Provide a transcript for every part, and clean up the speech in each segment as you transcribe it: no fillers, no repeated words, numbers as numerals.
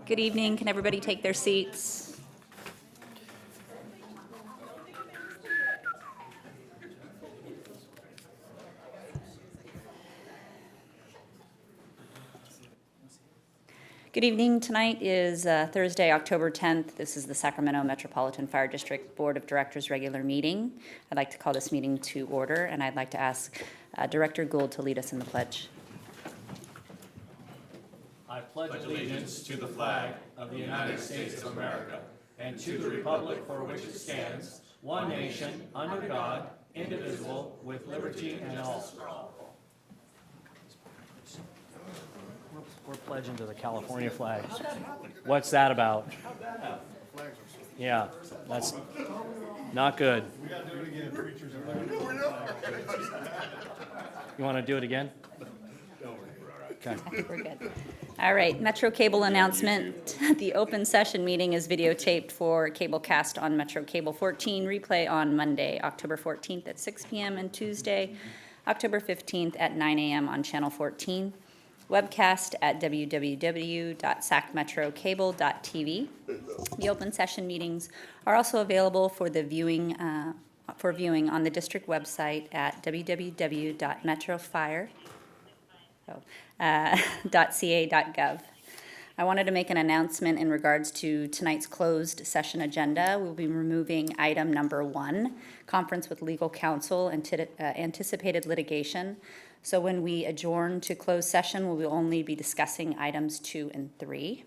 Good evening. Can everybody take their seats? Good evening. Tonight is Thursday, October 10th. This is the Sacramento Metropolitan Fire District Board of Directors regular meeting. I'd like to call this meeting to order, and I'd like to ask Director Gould to lead us in the pledge. I pledge allegiance to the flag of the United States of America and to the republic for which it stands, one nation, under God, indivisible, with liberty and justice for all. We're pledging to the California flag. What's that about? Yeah, that's not good. You want to do it again? Okay. We're good. All right, Metro Cable announcement. The open session meeting is videotaped for cablecast on Metro Cable 14, replay on Monday, October 14th at 6 p.m. and Tuesday, October 15th at 9 a.m. on Channel 14. Webcast at www.sacmetrocable.tv. The open session meetings are also available for the viewing on the district website at www.metrofire.ca.gov. I wanted to make an announcement in regards to tonight's closed session agenda. We'll be removing item number 1, conference with legal counsel, anticipated litigation. So when we adjourn to closed session, we will only be discussing items 2 and 3.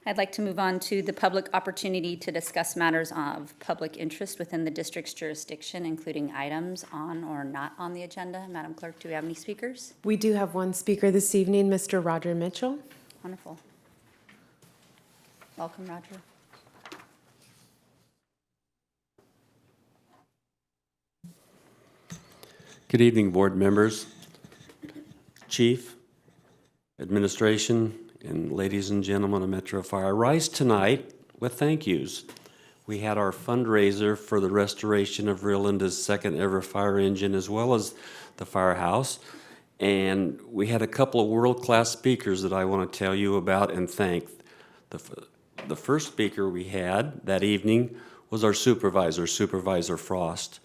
I'd like to move on to the public opportunity to discuss matters of public interest within the district's jurisdiction, including items on or not on the agenda. Madam Clerk, do we have any speakers? We do have one speaker this evening, Mr. Roger Mitchell. Wonderful. Welcome, Roger. Good evening, board members, chief, administration, and ladies and gentlemen of Metro Fire. I rise tonight with thank yous. We had our fundraiser for the restoration of Rio Linda's second ever fire engine, as well as the firehouse. And we had a couple of world-class speakers that I want to tell you about and thank. The first speaker we had that evening was our supervisor, Supervisor Frost.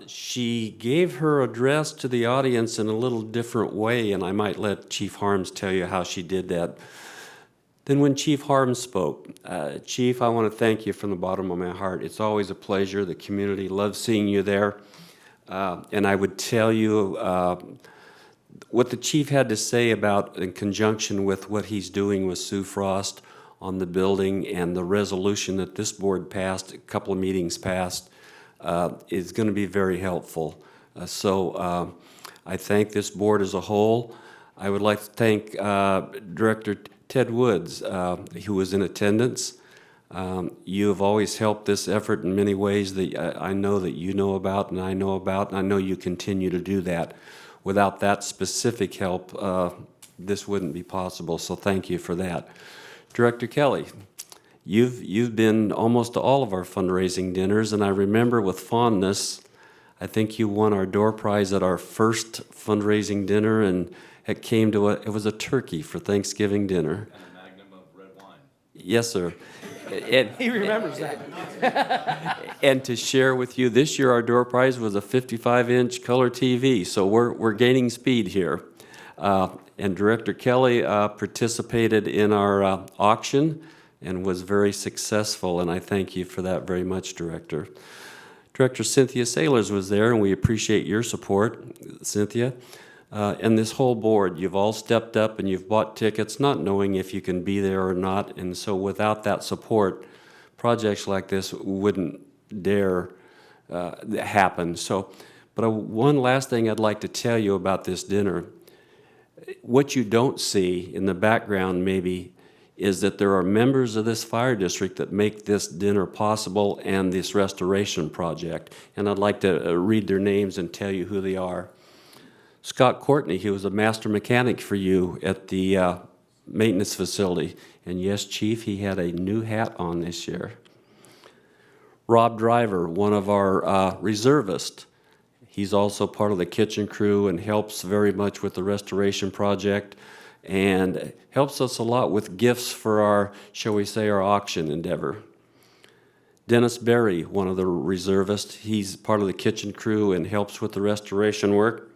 She gave her address to the audience in a little different way, and I might let Chief Harms tell you how she did that. Then when Chief Harms spoke, Chief, I want to thank you from the bottom of my heart. It's always a pleasure. The community loves seeing you there. And I would tell you what the chief had to say about, in conjunction with what he's doing with Sue Frost on the building and the resolution that this board passed, a couple of meetings past, is going to be very helpful. So I thank this board as a whole. I would like to thank Director Ted Woods, who was in attendance. You have always helped this effort in many ways that I know that you know about and I know about, and I know you continue to do that. Without that specific help, this wouldn't be possible, so thank you for that. Director Kelly, you've been almost to all of our fundraising dinners, and I remember with fondness, I think you won our door prize at our first fundraising dinner, and it came to it was a turkey for Thanksgiving dinner. And a magnum of red wine. Yes, sir. He remembers that. And to share with you, this year our door prize was a 55-inch color TV, so we're gaining speed here. And Director Kelly participated in our auction and was very successful, and I thank you for that very much, Director. Director Cynthia Sailors was there, and we appreciate your support, Cynthia. And this whole board, you've all stepped up and you've bought tickets, not knowing if you can be there or not, and so without that support, projects like this wouldn't dare happen. So, but one last thing I'd like to tell you about this dinner. What you don't see in the background maybe is that there are members of this fire district that make this dinner possible and this restoration project. And I'd like to read their names and tell you who they are. Scott Courtney, he was a master mechanic for you at the maintenance facility. And yes, Chief, he had a new hat on this year. Rob Driver, one of our reservists. He's also part of the kitchen crew and helps very much with the restoration project. and helps us a lot with gifts for our, shall we say, our auction endeavor. Dennis Berry, one of the reservists, he's part of the kitchen crew and helps with the restoration work.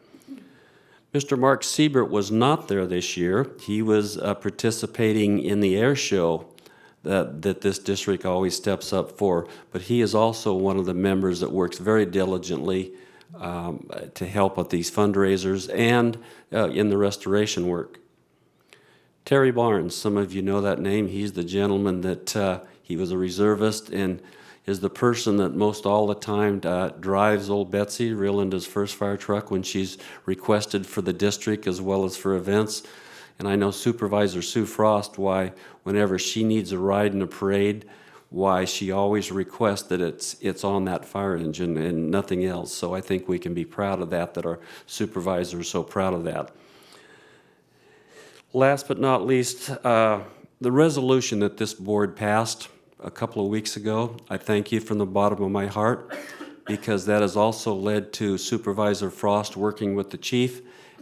Mr. Mark Siebert was not there this year. He was participating in the air show that this district always steps up for, but he is also one of the members that works very diligently to help with these fundraisers and in the restoration work. Terry Barnes, some of you know that name. He's the gentleman that he was a reservist and is the person that most all the time drives old Betsy, Rio Linda's first fire truck, when she's requested for the district as well as for events. And I know Supervisor Sue Frost, why whenever she needs a ride in a parade, why she always requests that it's on that fire engine and nothing else. So I think we can be proud of that our supervisor is so proud of that. Last but not least, the resolution that this board passed a couple of weeks ago, I thank you from the bottom of my heart, because that has also led to Supervisor Frost working with the chief,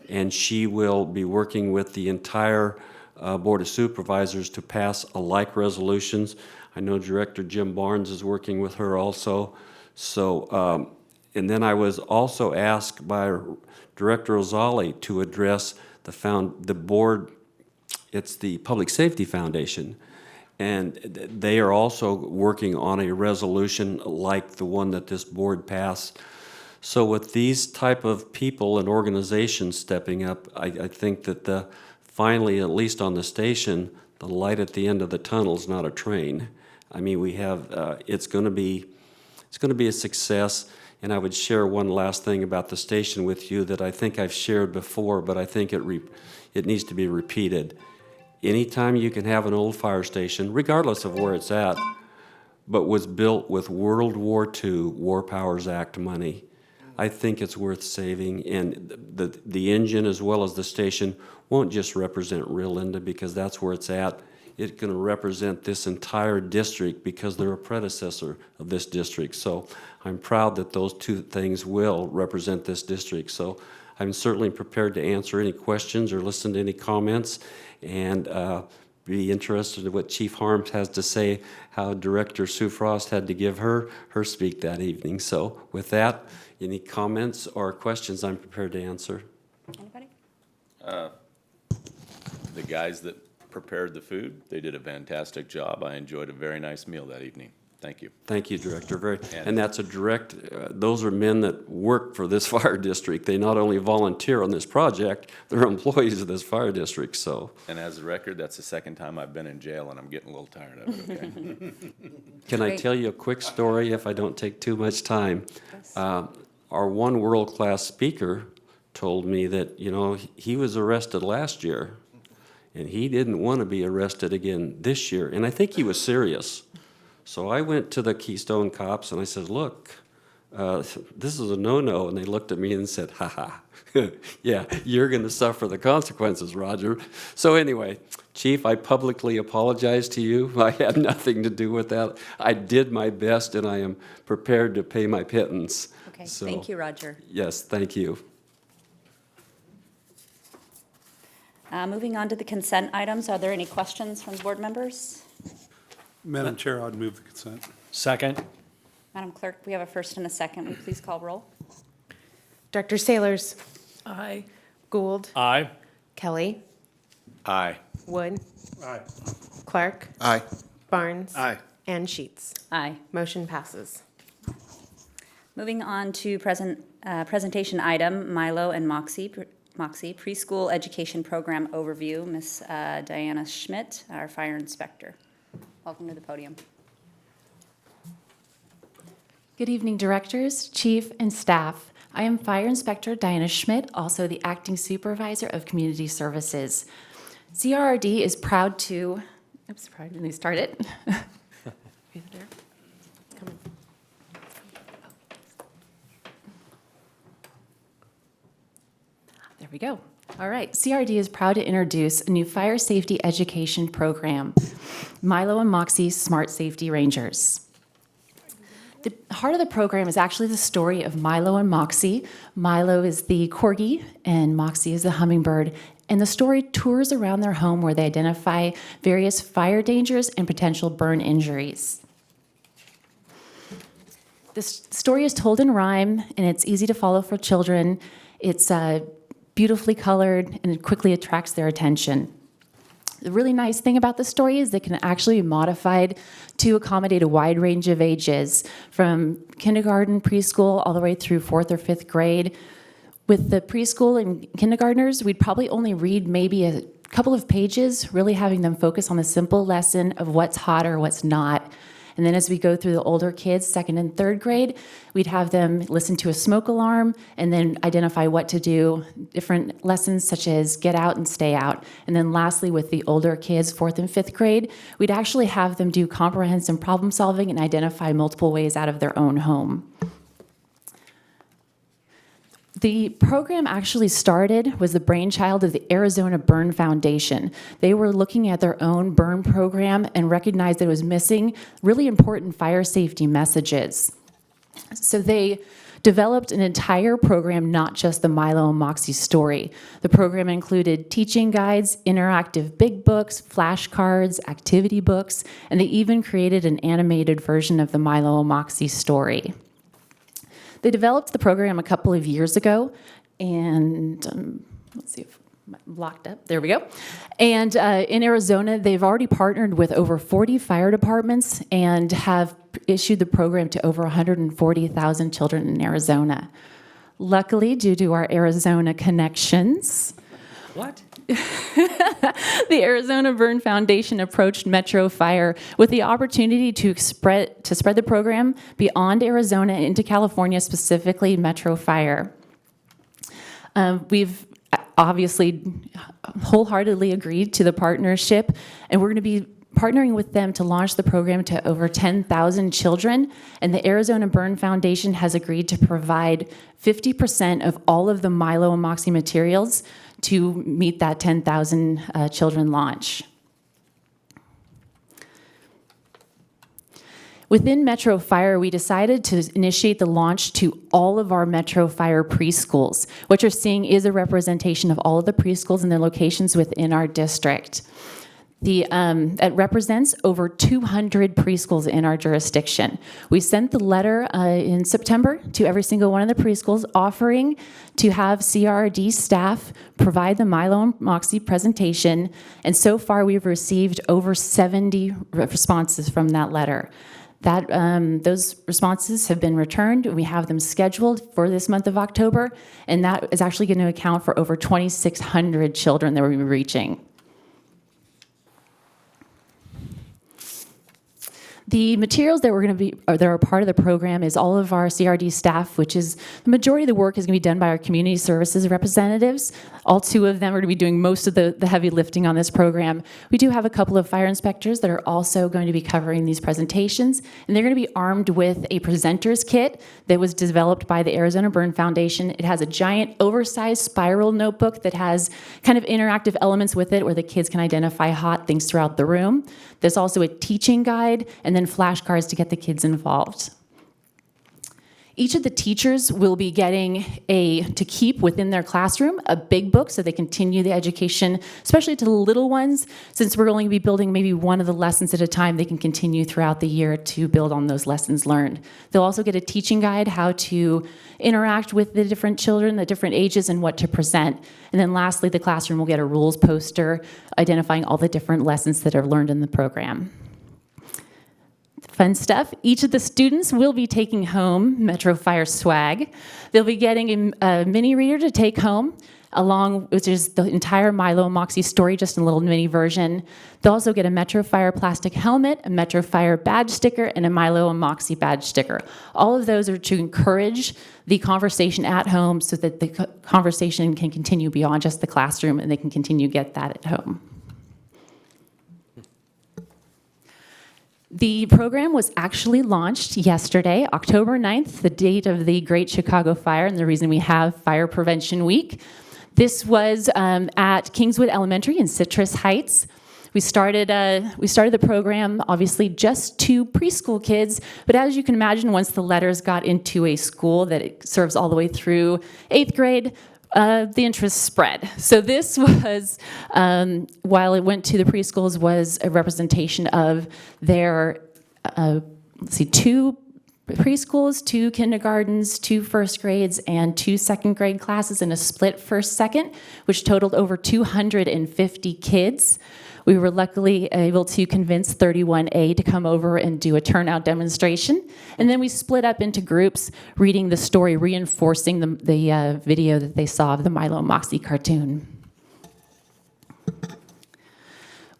and she will be working with the entire Board of Supervisors to pass alike resolutions. I know Director Jim Barnes is working with her also. So, and then I was also asked by Director Ozali to address the board. It's the Public Safety Foundation, and they are also working on a resolution like the one that this board passed. So with these type of people and organizations stepping up, I think that finally, at least on the station, the light at the end of the tunnel is not a train. I mean, we have it's going to be a success. And I would share one last thing about the station with you that I think I've shared before, but I think it needs to be repeated. Anytime you can have an old fire station, regardless of where it's at, but was built with World War II War Powers Act money, I think it's worth saving. And the engine as well as the station won't just represent Rio Linda because that's where it's at. It's going to represent this entire district because they're a predecessor of this district. So I'm proud that those two things will represent this district. So I'm certainly prepared to answer any questions or listen to any comments, and be interested in what Chief Harms has to say, how Director Sue Frost had to give her speak that evening. So with that, any comments or questions, I'm prepared to answer. Anybody? The guys that prepared the food, they did a fantastic job. I enjoyed a very nice meal that evening. Thank you. Thank you, Director. And that's a direct, those are men that work for this fire district. They not only volunteer on this project, they're employees of this fire district, so. And as a record, that's the second time I've been in jail, and I'm getting a little tired of it, okay? Can I Great. tell you a quick story if I don't take too much time? Yes. Our one world-class speaker told me that, he was arrested last year, and he didn't want to be arrested again this year, and I think he was serious. So I went to the Keystone cops and I said, look, this is a no-no. And they looked at me and said, ha-ha, yeah, you're going to suffer the consequences, Roger. So anyway, Chief, I publicly apologize to you. I had nothing to do with that. I did my best, and I am prepared to pay my pittance. Okay, So, thank you, Roger. Yes, thank you. Moving on to the consent items, are there any questions from board members? Madam Chair, I'd move the consent. Second. Madam Clerk, we have a first and a second. Will you please call roll? Dr. Sailors, Aye. Gould, Aye. Kelly, Aye. Wood, Aye. Clark, Aye. Barnes. Aye. And Sheets. Aye. Motion passes. Moving on to presentation item, Milo and Moxie Preschool Education Program Overview. Ms. Diana Schmidt, our fire inspector. Welcome to the podium. Good evening, directors, chief, and staff. I am Fire Inspector Diana Schmidt, also the Acting Supervisor of Community Services. CRRD is proud to, let me start it. There we go. All right, CRD is proud to introduce a new fire safety education program, Milo and Moxie Smart Safety Rangers. The heart of the program is actually the story of Milo and Moxie. Milo is the corgi, and Moxie is the hummingbird, And the story tours around their home where they identify various fire dangers and potential burn injuries. This story is told in rhyme, and it's easy to follow for children. It's beautifully colored, and it quickly attracts their attention. The really nice thing about the story is it can actually be modified to accommodate a wide range of ages, from kindergarten, preschool, all the way through 4th or 5th grade. With the preschool and kindergartners, we'd probably only read maybe a couple of pages, really having them focus on the simple lesson of what's hot or what's not. And then as we go through the older kids, 2nd and 3rd grade, we'd have them listen to a smoke alarm and then identify what to do, different lessons such as get out and stay out. And then lastly, with the older kids, 4th and 5th grade, we'd actually have them do comprehensive problem solving and identify multiple ways out of their own home. The program actually was the brainchild of the Arizona Burn Foundation. They were looking at their own burn program and recognized that it was missing really important fire safety messages. So they developed an entire program, not just the Milo and Moxie story. The program included teaching guides, interactive big books, flashcards, activity books, and they even created an animated version of the Milo and Moxie story. They developed the program a couple of years ago, and let's see if I'm locked up. There we go. And in Arizona, they've already partnered with over 40 fire departments and have issued the program to over 140,000 children in Arizona. Luckily, due to our Arizona connections, the Arizona Burn Foundation approached Metro Fire with the opportunity to spread the program beyond Arizona and into California, specifically Metro Fire. We've obviously wholeheartedly agreed to the partnership, and we're going to be partnering with them to launch the program to over 10,000 children, and the Arizona Burn Foundation has agreed to provide 50% of all of the Milo and Moxie materials to meet that 10,000 children launch. Within Metro Fire, we decided to initiate the launch to all of our Metro Fire preschools. What you're seeing is a representation of all of the preschools and their locations within our district. It represents over 200 preschools in our jurisdiction. We sent the letter in September to every single one of the preschools offering to have CRD staff provide the Milo and Moxie presentation, and so far we've received over 70 responses from that letter. Those responses have been returned. We have them scheduled for this month of October, and that is actually going to account for over 2,600 children that we'll be reaching. The materials that that are part of the program is all of our CRD staff, which is the majority of the work is going to be done by our community services representatives. All 2 of them are going to be doing most of the heavy lifting on this program. We do have a couple of fire inspectors that are also going to be covering these presentations, and they're going to be armed with a presenter's kit that was developed by the Arizona Burn Foundation. It has a giant oversized spiral notebook that has kind of interactive elements with it where the kids can identify hot things throughout the room. There's also a teaching guide and then flashcards to get the kids involved. Each of the teachers will be getting to keep within their classroom a big book so they continue the education, especially to the little ones. Since we're only going to be building maybe one of the lessons at a time, they can continue throughout the year to build on those lessons learned. They'll also get a teaching guide, how to interact with the different children, the different ages, and what to present. And then lastly, the classroom will get a rules poster identifying all the different lessons that are learned in the program. Fun stuff. Each of the students will be taking home Metro Fire swag. They'll be getting a mini reader to take home, which is the entire Milo and Moxie story, just in a little mini version. They'll also get a Metro Fire plastic helmet, a Metro Fire badge sticker, and a Milo and Moxie badge sticker. All of those are to encourage the conversation at home so that the conversation can continue beyond just the classroom and they can continue to get that at home. The program was actually launched yesterday, October 9th, the date of the Great Chicago Fire, and the reason we have Fire Prevention Week. This was at Kingswood Elementary in Citrus Heights. We started the program, obviously, just to preschool kids, but as you can imagine, once the letters got into a school that it serves all the way through 8th grade, The interest spread. So this was, while it went to the preschools, was a representation of their, let's see, 2 preschools, 2 kindergartens, 2 first grades, and 2 second grade classes in a split first-second, which totaled over 250 kids. We were luckily able to convince 31A to come over and do a turnout demonstration. And then we split up into groups, reading the story, reinforcing the video that they saw of the Milo and Moxie cartoon.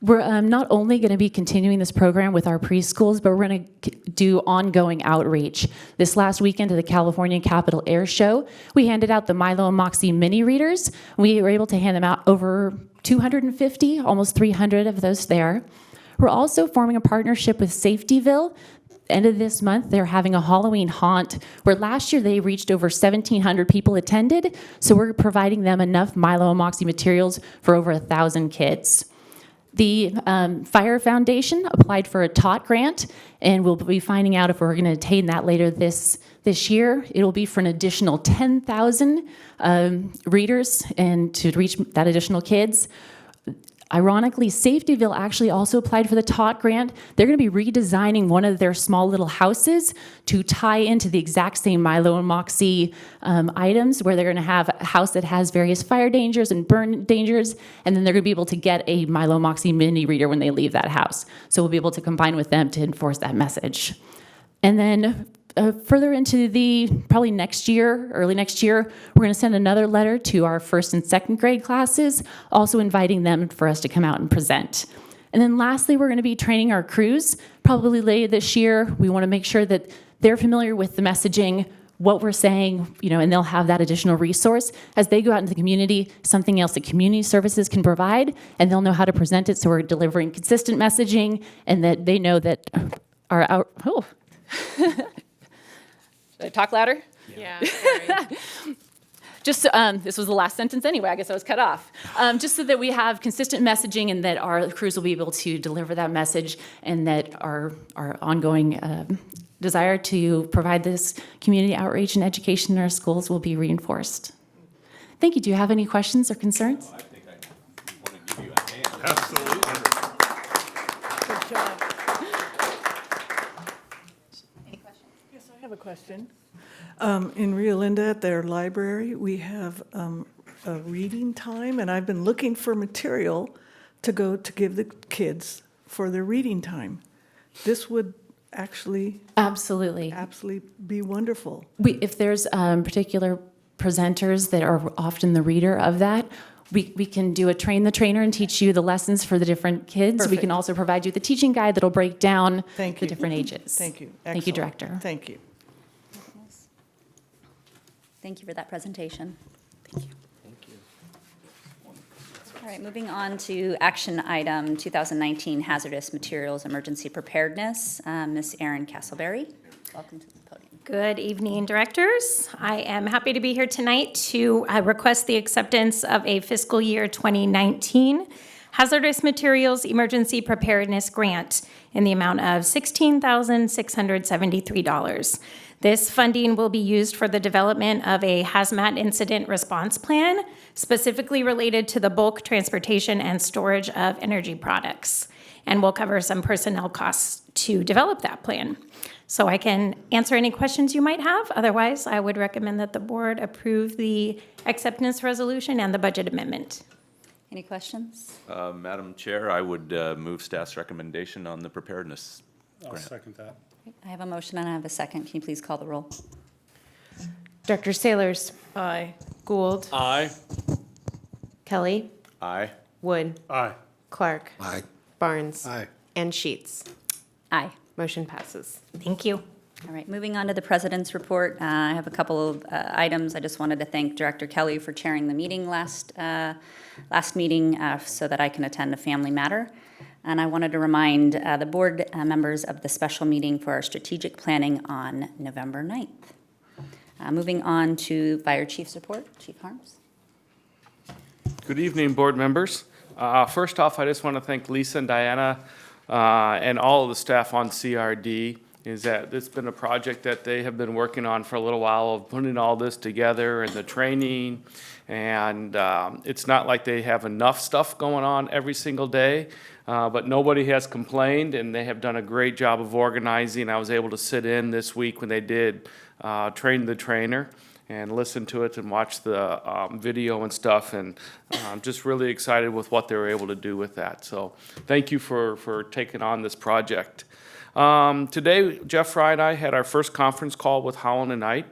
We're not only going to be continuing this program with our preschools, but we're going to do ongoing outreach. This last weekend at the California Capitol Air Show, we handed out the Milo and Moxie mini readers. We were able to hand them out over 250, almost 300 of those there. We're also forming a partnership with Safetyville. End of this month, they're having a Halloween haunt where last year they reached over 1,700 people attended. So we're providing them enough Milo and Moxie materials for over 1,000 kids. The Fire Foundation applied for a TOT grant, and we'll be finding out if we're going to attain that later this year. It'll be for an additional 10,000 readers and to reach that additional kids. Ironically, Safetyville actually also applied for the TOT grant. They're going to be redesigning one of their small little houses to tie into the exact same Milo and Moxie items, where they're going to have a house that has various fire dangers and burn dangers, and then they're going to be able to get a Milo and Moxie mini reader when they leave that house. So we'll be able to combine with them to enforce that message. And then further into probably next year, early next year, we're going to send another letter to our first and second grade classes, also inviting them for us to come out and present. And then lastly, we're going to be training our crews probably later this year. We want to make sure that they're familiar with the messaging, what we're saying, and they'll have that additional resource as they go out into the community, something else that community services can provide, and they'll know how to present it, so we're delivering consistent messaging and that they know that Should I talk louder? Yeah, sorry. Just, this was the last sentence anyway, I guess I was cut off. Just so that we have consistent messaging and that our crews will be able to deliver that message, and that our ongoing desire to provide this community outreach and education in our schools will be reinforced. Thank you. Do you have any questions or concerns? I think I want to give you a hand. Absolutely. Good job. Yes, I have a question. In Rio Linda at their library, we have a reading time, and I've been looking for material to go to give the kids for their reading time. This would actually Absolutely. be wonderful. If there's particular presenters that are often the reader of that, we can do a train the trainer and teach you the lessons for the different kids. We Perfect. can also provide you the teaching guide that'll break down Thank the you. different ages. Thank you. Thank you, Excellent. Director. Thank you. Thank you for that presentation. Thank you. All right, moving on to action item 2019 Hazardous Materials Emergency Preparedness. Ms. Erin Castleberry, welcome to the podium. Good evening, directors. I am happy to be here tonight to request the acceptance of a fiscal year 2019 Hazardous Materials Emergency Preparedness Grant in the amount of $16,673. This funding will be used for the development of a hazmat incident response plan, specifically related to the bulk transportation and storage of energy products, and will cover some personnel costs to develop that plan. So I can answer any questions you might have. Otherwise, I would recommend that the board approve the acceptance resolution and the budget amendment. Any questions? Madam Chair, I would move staff's recommendation on the preparedness I'll grant. second that. I have a motion and I have a second. Can you please call the roll? Dr. Sailors, Aye. Gould, Aye. Kelly, Aye. Wood, Aye. Clark, Aye. Barnes, Aye. and Sheets. Aye. Motion passes. Thank you. All right, moving on to the president's report. I have a couple of items. I just wanted to thank Director Kelly for chairing the meeting last meeting so that I can attend a family matter. And I wanted to remind the board members of the special meeting for our strategic planning on November 9th. Moving on to Fire Chief's report. Chief Harms. Good evening, board members. First off, I just want to thank Lisa and Diana and all of the staff on CRD is that it's been a project that they have been working on for a little while, of putting all this together and the training. And it's not like they have enough stuff going on every single day, but nobody has complained, and they have done a great job of organizing. I was able to sit in this week when they did Train the Trainer and listen to it and watch the video and stuff, and I'm just really excited with what they were able to do with that. So thank you for taking on this project. Today, Jeff Fry and I had our first conference call with Howland and Knight.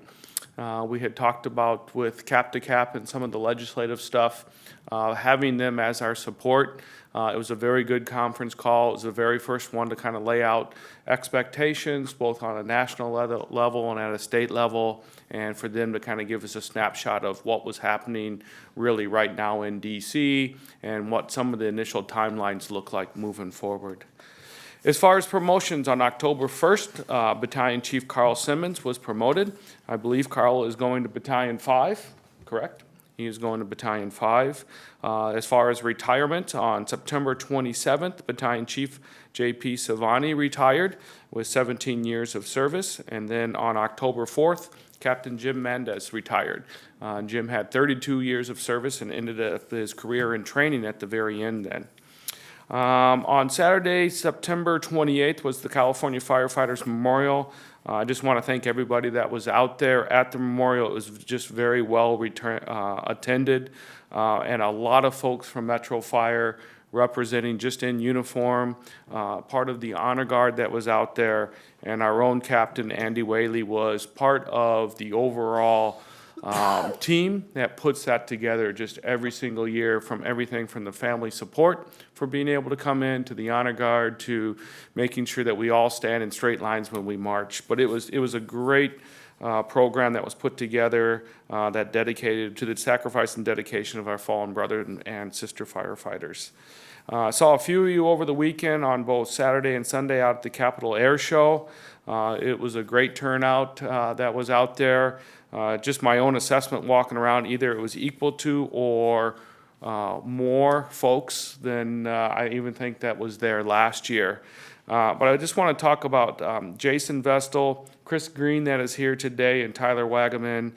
We had talked about with Cap to Cap and some of the legislative stuff, having them as our support. It was a very good conference call. It was the very first one to kind of lay out expectations, both on a national level and at a state level, and for them to kind of give us a snapshot of what was happening really right now in DC and what some of the initial timelines look like moving forward. As far as promotions, on October 1st, Battalion Chief Carl Simmons was promoted. I believe Carl is going to Battalion 5, correct? He is going to Battalion 5. As far as retirement, on September 27th, Battalion Chief J.P. Savani retired with 17 years of service. And then on October 4th, Captain Jim Mendez retired. Jim had 32 years of service and ended his career in training at the very end then. On Saturday, September 28th, was the California Firefighters Memorial. I just want to thank everybody that was out there at the memorial. It was just very well attended, and a lot of folks from Metro Fire representing just in uniform, part of the honor guard that was out there, and our own captain, Andy Whaley, was part of the overall team that puts that together just every single year, from everything from the family support for being able to come in, to the honor guard, to making sure that we all stand in straight lines when we march. But it was a great program that was put together that dedicated to the sacrifice and dedication of our fallen brother and sister firefighters. I saw a few of you over the weekend on both Saturday and Sunday out at the Capitol Air Show. It was a great turnout that was out there. Just my own assessment walking around, either it was equal to or more folks than I even think that was there last year. But I just want to talk about Jason Vestal, Chris Green that is here today, and Tyler Wagaman.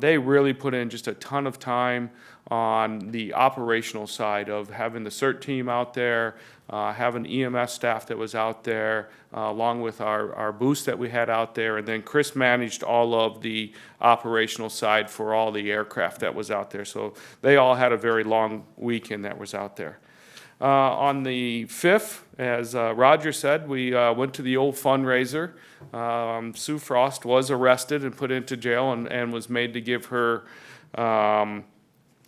They really put in just a ton of time on the operational side of having the CERT team out there, having EMS staff that was out there, along with our boost that we had out there. And then Chris managed all of the operational side for all the aircraft that was out there. So they all had a very long weekend that was out there. On the 5th, as Roger said, we went to the old fundraiser. Sue Frost was arrested and put into jail and was made to give her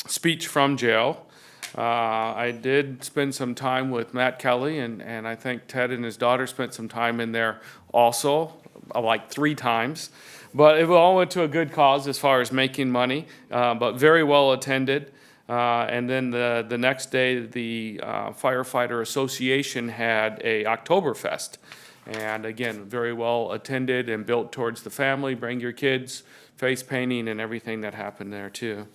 speech from jail. I did spend some time with Matt Kelly, and I think Ted and his daughter spent some time in there also, like 3 times. But it all went to a good cause as far as making money, but very well attended. And then the next day, the Firefighter Association had a Oktoberfest. And again, very well attended and built towards the family. Bring your kids, face painting, and everything that happened there too.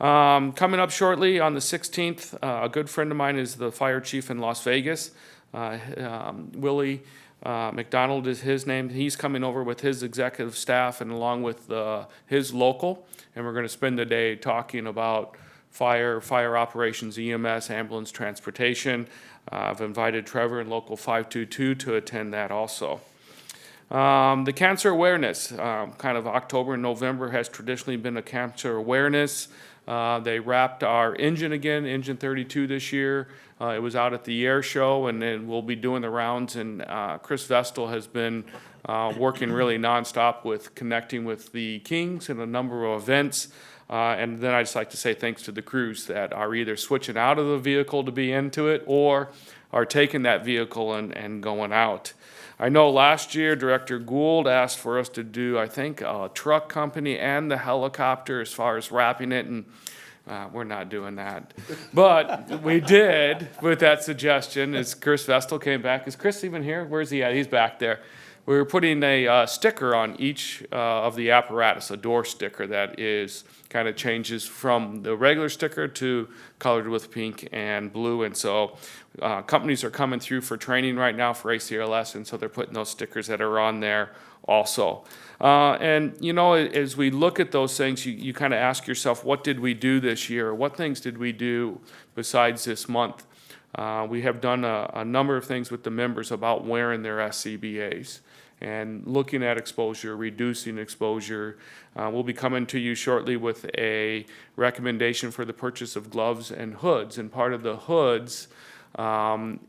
Coming up shortly on the 16th, a good friend of mine is the fire chief in Las Vegas. Willie McDonald is his name. He's coming over with his executive staff and along with his local. And we're going to spend the day talking about fire operations, EMS, ambulance, transportation. I've invited Trevor and Local 522 to attend that also. The cancer awareness, kind of October and November has traditionally been a cancer awareness. They wrapped our engine again, Engine 32 this year. It was out at the air show, and then we'll be doing the rounds. And Chris Vestal has been working really nonstop with connecting with the Kings and a number of events. And then I'd just like to say thanks to the crews that are either switching out of the vehicle to be into it or are taking that vehicle and going out. I know last year Director Gould asked for us to do, I think, a truck company and the helicopter as far as wrapping it, and we're not doing that. But we did with that suggestion as Chris Vestal came back. Is Chris even here? Where's he at? He's back there. we're putting a sticker on each of the apparatus, a door sticker that is kind of changes from the regular sticker to colored with pink and blue. And so companies are coming through for training right now for ACLS, and so they're putting those stickers that are on there also. And, you know, as we look at those things, you kind of ask yourself, what did we do this year? What things did we do besides this month? We have done a number of things with the members about wearing their SCBAs and looking at exposure, reducing exposure. We'll be coming to you shortly with a recommendation for the purchase of gloves and hoods. And part of the hoods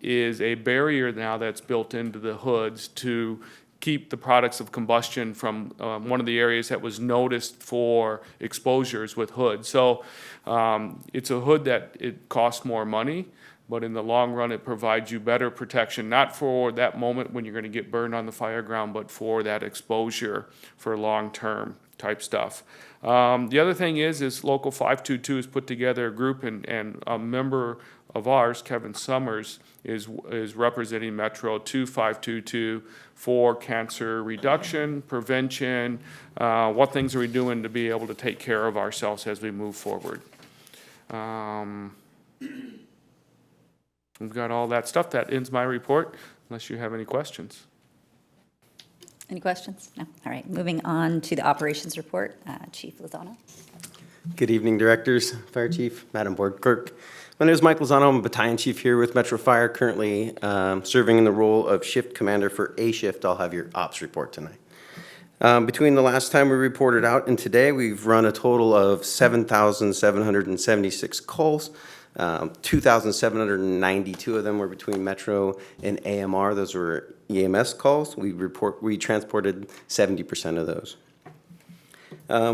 is a barrier now that's built into the hoods to keep the products of combustion from one of the areas that was noticed for exposures with hoods. So it's a hood that it costs more money, but in the long run, it provides you better protection, not for that moment when you're going to get burned on the fire ground, but for that exposure for long-term type stuff. The other thing is Local 522 has put together a group, and a member of ours, Kevin Summers, is representing Metro 2522 for cancer reduction, prevention, what things are we doing to be able to take care of ourselves as we move forward. We've got all that stuff. That ends my report, unless you have any questions. Any questions? No? All right, moving on to the operations report. Chief Lozano. Good evening, Directors, Fire Chief, Madam Board Clerk. My name is Mike Lozano. I'm a battalion chief here with Metro Fire, currently serving in the role of shift commander for A shift. I'll have your ops report tonight. Between the last time we reported out and today, we've run a total of 7,776 calls. 2,792 of them were between Metro and AMR. Those were EMS calls. We transported 70% of those.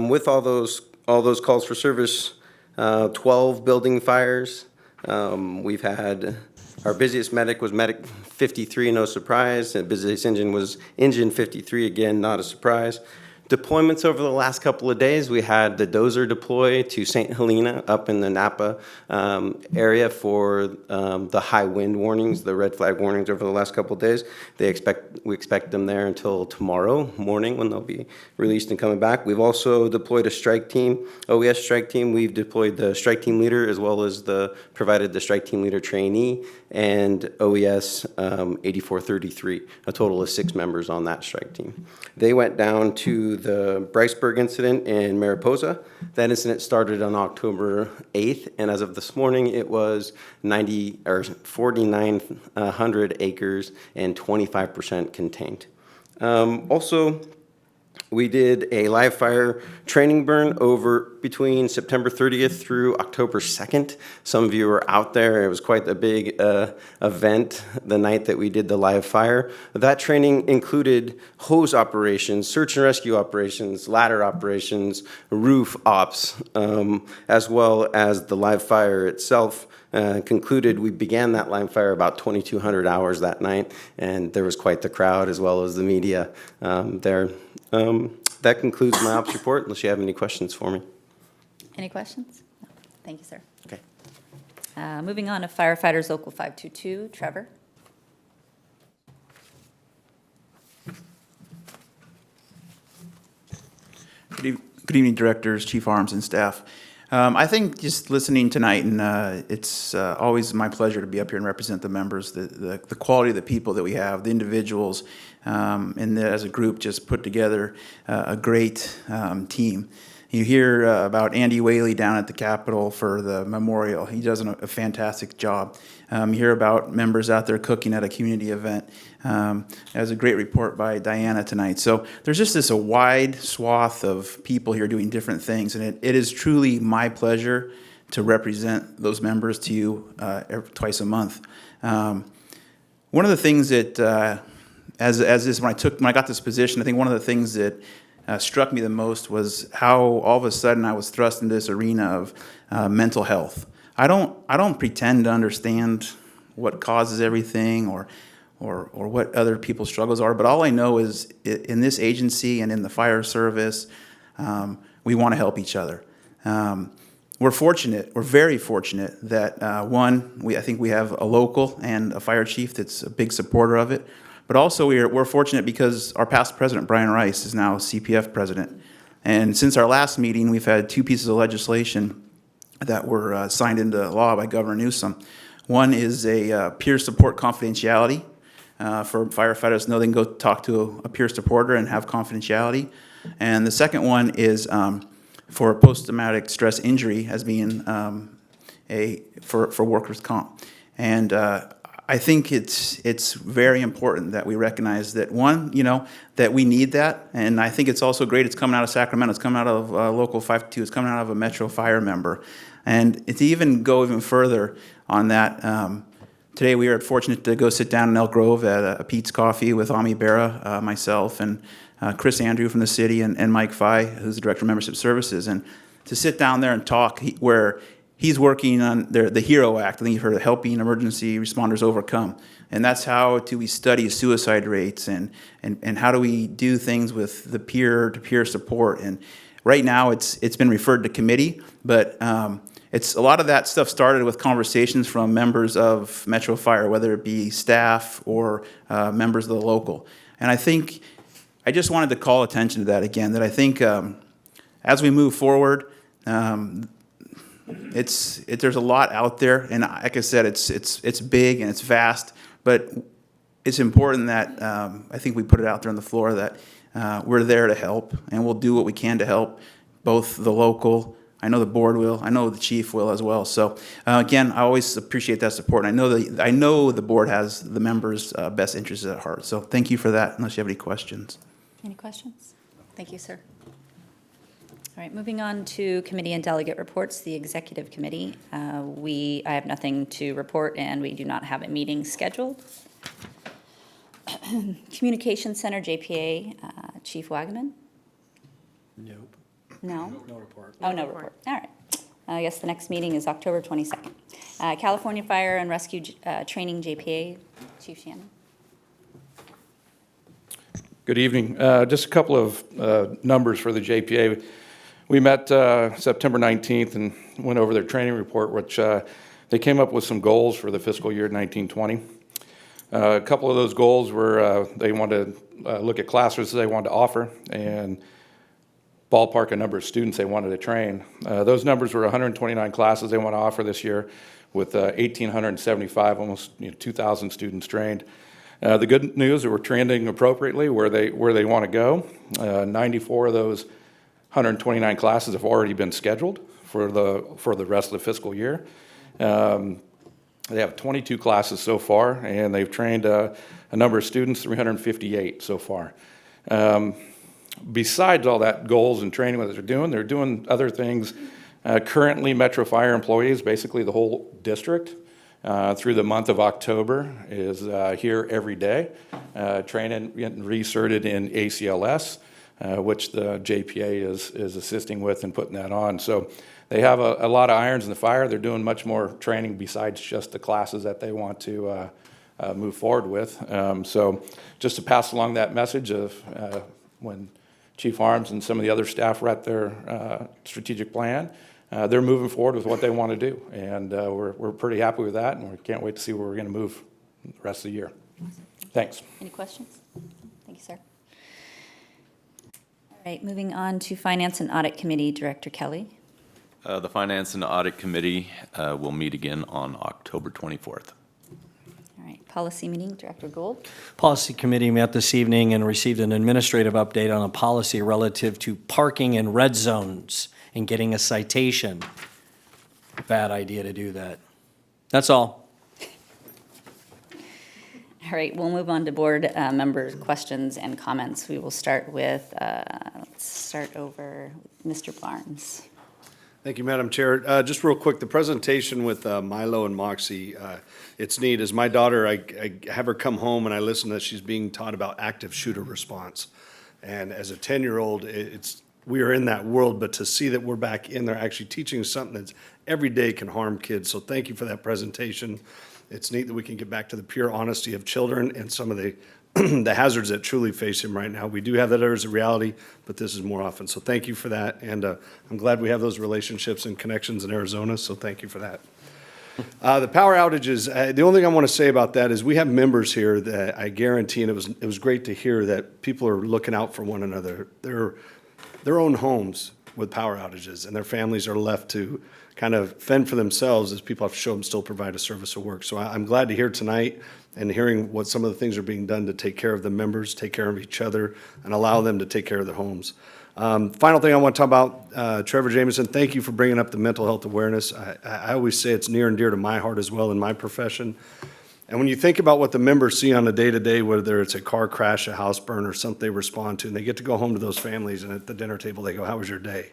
With all those calls for service, 12 building fires. We've had, our busiest medic was medic 53, no surprise. The busiest engine was engine 53, again, not a surprise. Deployments over the last couple of days, we had the dozer deploy to St. Helena up in the Napa area for the high wind warnings, the red flag warnings over the last couple of days. We expect them there until tomorrow morning when they'll be released and coming back. We've also deployed a strike team, OES strike team. We've deployed the strike team leader as well as provided the strike team leader trainee and OES 8433, a total of 6 members on that strike team. They went down to the Bryceburg incident in Mariposa. That incident started on October 8th, and as of this morning, it was 4,900 acres and 25% contained. Also, we did a live fire training burn over between September 30th through October 2nd. Some of you were out there. It was quite a big event the night that we did the live fire. That training included hose operations, search and rescue operations, ladder operations, roof ops, as well as the live fire itself. Concluded, we began that live fire about 2,200 hours that night, and there was quite the crowd as well as the media there. That concludes my ops report, unless you have any questions for me. Any questions? No. Thank you, sir. Okay. Moving on to firefighters local 522, Trevor. Good evening, directors, chief arms, and staff. I think just listening tonight, and it's always my pleasure to be up here and represent the members, the quality of the people that we have, the individuals, and as a group just put together a great team. You hear about Andy Whaley down at the Capitol for the memorial. He does a fantastic job. You hear about members out there cooking at a community event. There's a great report by Diana tonight. So there's just a wide swath of people here doing different things, and it is truly my pleasure to represent those members to you twice a month. One of the things that, when I got this position, I think one of the things that struck me the most was how all of a sudden I was thrust into this arena of mental health. I don't pretend to understand what causes everything or what other people's struggles are, but all I know is in this agency and in the fire service, we want to help each other. We're very fortunate that I think we have a local and a fire chief that's a big supporter of it. But also we're fortunate because our past president, Brian Rice, is now CPF president. And since our last meeting, we've had 2 pieces of legislation that were signed into law by Governor Newsom. One is a peer support confidentiality for firefighters to know they can go talk to a peer supporter and have confidentiality. And the second one is for post-traumatic stress injury as being for workers' comp. And I think it's very important that we recognize that, one, that we need that. And I think it's also great it's coming out of Sacramento. It's coming out of Local 522. It's coming out of a Metro Fire member. And to even go even further on that, today we were fortunate to go sit down in Elk Grove at a Pete's Coffee with Ami Berra, myself, and Chris Andrew from the city, and Mike Fye, who's the Director of Membership Services. And to sit down there and talk where he's working on the HERO Act. I think you've heard of Helping Emergency Responders Overcome. And that's how do we study suicide rates and how do we do things with the peer-to-peer support. And right now it's been referred to committee, but it's a lot of that stuff started with conversations from members of Metro Fire, whether it be staff or members of the local. And I think I just wanted to call attention to that again, that I think as we move forward, there's a lot out there, and like I said, it's big and it's vast, but it's important that I think we put it out there on the floor that we're there to help, and we'll do what we can to help both the local. I know the board will. I know the chief will as well. So again, I always appreciate that support. And I know the board has the members' best interests at heart. So thank you for that. Unless you have any questions. Any questions? Thank you, sir. All right, moving on to committee and delegate reports, the executive committee. I have nothing to report, and we do not have a meeting scheduled. Communication Center, JPA, Chief Wagaman? Nope. No? No report. Oh, no report. All right. I guess the next meeting is October 22nd. California Fire and Rescue Training, JPA, Chief Shannon. Good evening. Just a couple of numbers for the JPA. We met September 19th and went over their training report, which they came up with some goals for the fiscal year 1920. A couple of those goals were they wanted to look at classes they wanted to offer and ballpark a number of students they wanted to train. Those numbers were 129 classes they want to offer this year with 1,875, almost 2,000 students trained. The good news is we're trending appropriately where they want to go. 94 of those 129 classes have already been scheduled for the rest of the fiscal year. They have 22 classes so far, and they've trained a number of students, 358 so far. Besides all that goals and training that they're doing other things. Currently, Metro Fire employees, basically the whole district, through the month of October is here every day, training, getting recerted in ACLS, which the JPA is assisting with and putting that on. So they have a lot of irons in the fire. They're doing much more training besides just the classes that they want to move forward with. So just to pass along that message of when Chief Arms and some of the other staff write their strategic plan, they're moving forward with what they want to do. And we're pretty happy with that, and we can't wait to see where we're going to move the rest of the year. Thanks. Any questions? Thank you, sir. All right, moving on to Finance and Audit Committee, Director Kelly. The Finance and Audit Committee will meet again on October 24th. All right, Policy Meeting, Director Gould. Policy Committee met this evening and received an administrative update on a policy relative to parking in red zones and getting a citation. Bad idea to do that. That's all. All right, we'll move on to board members' questions and comments. We will start with, let's start over with Mr. Barnes. Thank you, Madam Chair. Just real quick, the presentation with Milo and Moxie, it's neat. As my daughter, I have her come home and I listen that she's being taught about active shooter response. And as a 10-year-old, we are in that world, but to see that we're back in there actually teaching something that's every day can harm kids. So thank you for that presentation. It's neat that we can get back to the pure honesty of children and some of the the hazards that truly face him right now. We do have that as a reality, but this is more often. So thank you for that. And I'm glad we have those relationships and connections in Arizona, so thank you for that. The power outages, the only thing I want to say about that is we have members here that I guarantee, and it was great to hear that people are looking out for one another. Their own homes with power outages, and their families are left to kind of fend for themselves as people have to show them still provide a service of work. So I'm glad to hear tonight and hearing what some of the things are being done to take care of the members, take care of each other, and allow them to take care of their homes. Final thing I want to talk about, Trevor Jameson, thank you for bringing up the mental health awareness. I always say it's near and dear to my heart as well in my profession. And when you think about what the members see on a day-to-day, whether it's a car crash, a house burn, or something they respond to, and they get to go home to those families, and at the dinner table they go, how was your day?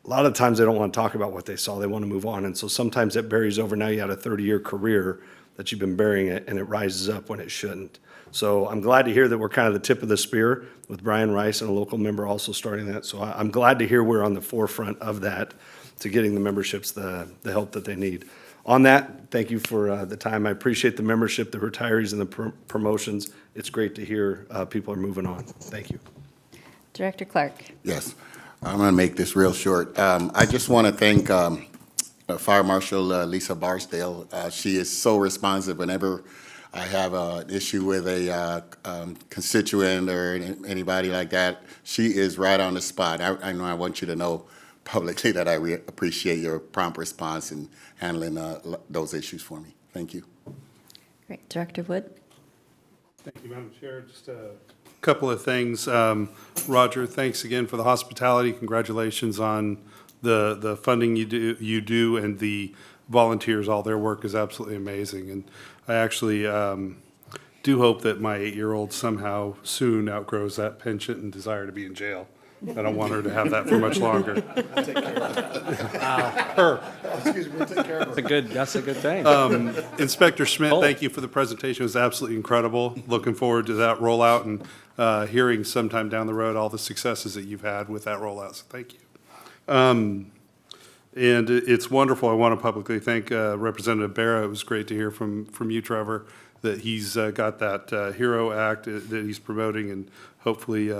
A lot of times they don't want to talk about what they saw. They want to move on. And so sometimes it buries over. Now you had a 30-year career that you've been burying it, and it rises up when it shouldn't. So I'm glad to hear that we're kind of the tip of the spear with Brian Rice and a local member also starting that. So I'm glad to hear we're on the forefront of that to getting the memberships the help that they need. On that, thank you for the time. I appreciate the membership, the retirees, and the promotions. It's great to hear people are moving on. Thank you. Director Clark. Yes, I'm going to make this real short. I just want to thank Fire Marshal Lisa Barksdale. She is so responsive whenever I have an issue with a constituent or anybody like that. She is right on the spot. I know I want you to know publicly that I appreciate your prompt response in handling those issues for me. Thank you. Great. Director Wood. Thank you, Madam Chair. Just a couple of things. Roger, thanks again for the hospitality. Congratulations on the funding you do and the volunteers. All their work is absolutely amazing. And I actually do hope that my 8-year-old somehow soon outgrows that penchant and desire to be in jail. I don't want her to have that for much longer. I'll take care of that. Her. Excuse me, we'll take care of her. That's a good thing. Inspector Schmidt, thank you for the presentation. It was absolutely incredible. Looking forward to that rollout and hearing sometime down the road all the successes that you've had with that rollout. So thank you. And it's wonderful. I want to publicly thank Representative Barra. It was great to hear from you, Trevor, that he's got that HERO Act that he's promoting, and hopefully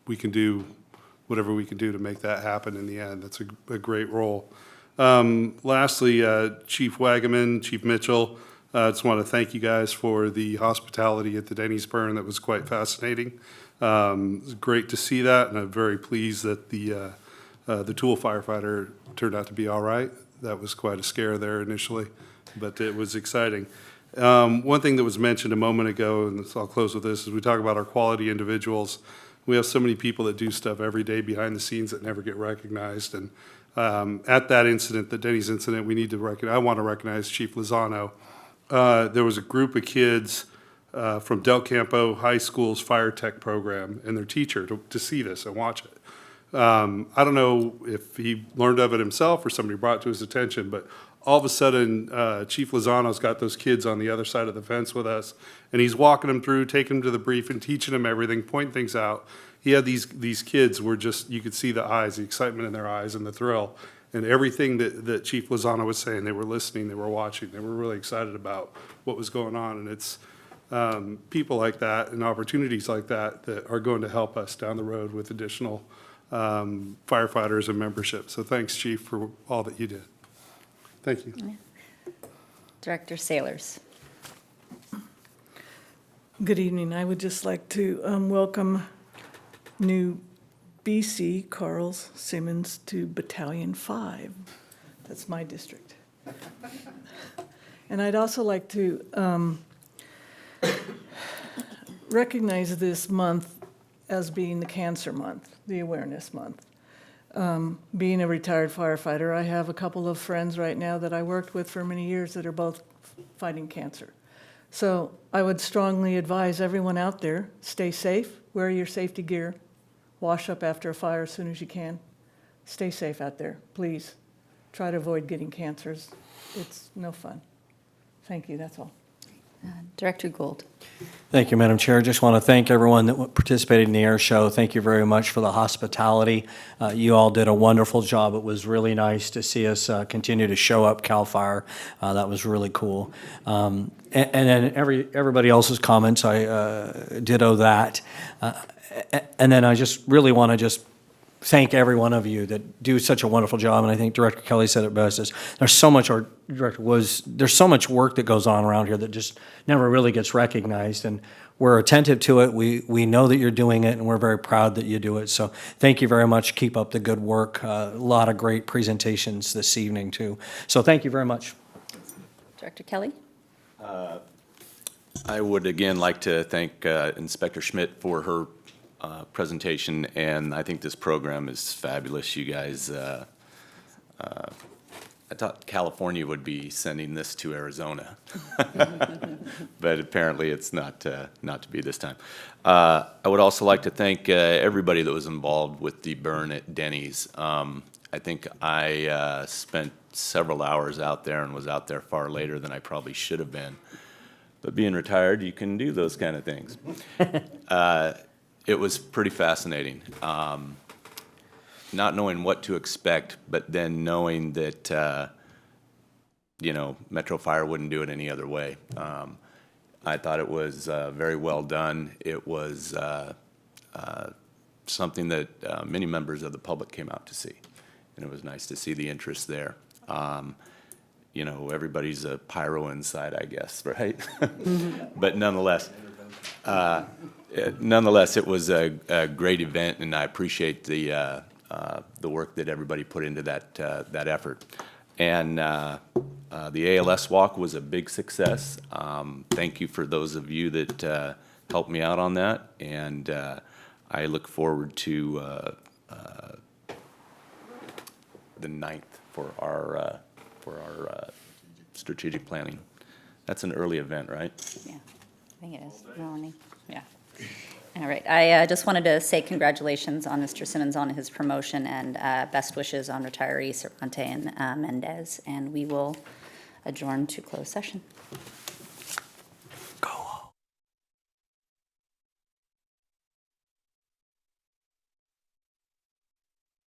we can do whatever we can do to make that happen in the end. That's a great role. Lastly, Chief Wagaman, Chief Mitchell, I just want to thank you guys for the hospitality at the Denny's Burn. That was quite fascinating. It was great to see that, and I'm very pleased that the tool firefighter turned out to be all right. That was quite a scare there initially, but it was exciting. One thing that was mentioned a moment ago, and I'll close with this, is we talk about our quality individuals. We have so many people that do stuff every day behind the scenes that never get recognized. And at that incident, the Denny's incident, we need to recognize, I want to recognize Chief Lozano. There was a group of kids from Del Campo High School's fire tech program and their teacher to see this and watch it. I don't know if he learned of it himself or somebody brought it to his attention, but all of a sudden, Chief Lozano's got those kids on the other side of the fence with us, and he's walking them through, taking them to the brief and teaching them everything, pointing things out. He had these kids were just, you could see the eyes, the excitement in their eyes and the thrill. And everything that Chief Lozano was saying, they were listening, they were watching, they were really excited about what was going on. And it's people like that and opportunities like that that are going to help us down the road with additional firefighters and membership. So thanks, Chief, for all that you did. Thank you. Director Sailors. Good evening. I would just like to welcome new BC Carl Simmons to Battalion 5. That's my district. And I'd also like to recognize this month as being the Cancer Month, the Awareness Month. Being a retired firefighter, I have a couple of friends right now that I worked with for many years that are both fighting cancer. So I would strongly advise everyone out there, stay safe, wear your safety gear, wash up after a fire as soon as you can. Stay safe out there, please. Try to avoid getting cancers. It's no fun. Thank you, that's all. Director Gould. Thank you, Madam Chair. Just want to thank everyone that participated in the air show. Thank you very much for the hospitality. You all did a wonderful job. It was really nice to see us continue to show up CAL FIRE. That was really cool. And then everybody else's comments, I ditto that. And then I just really want to just thank every one of you that do such a wonderful job, and I think Director Kelly said it best, is there's so much, or Director was, there's so much work that goes on around here that just never really gets recognized, and we're attentive to it. We know that you're doing it, and we're very proud that you do it. So thank you very much. Keep up the good work. A lot of great presentations this evening, too. So thank you very much. Director Kelly? I would again like to thank Inspector Schmidt for her presentation, and I think this program is fabulous. You guys, I thought California would be sending this to Arizona, but apparently it's not to be this time. I would also like to thank everybody that was involved with the burn at Denny's. I think I spent several hours out there and was out there far later than I probably should have been. But being retired, you can do those kind of things. It was pretty fascinating. Not knowing what to expect, but then knowing that, you know, Metro Fire wouldn't do it any other way. I thought it was very well done. It was something that many members of the public came out to see, and it was nice to see the interest there. You know, everybody's a pyro inside, I guess, right? But nonetheless, it was a great event, and I appreciate the work that everybody put into that effort. And the ALS walk was a big success. Thank you for those of you that helped me out on that, and I look forward to the 9th for our strategic planning. That's an early event, right? Yeah, I think it is. Melanie? Yeah. All right. I just wanted to say congratulations on Mr. Simmons on his promotion, and best wishes on retiree Cervante and Mendez. And we will adjourn to closed session.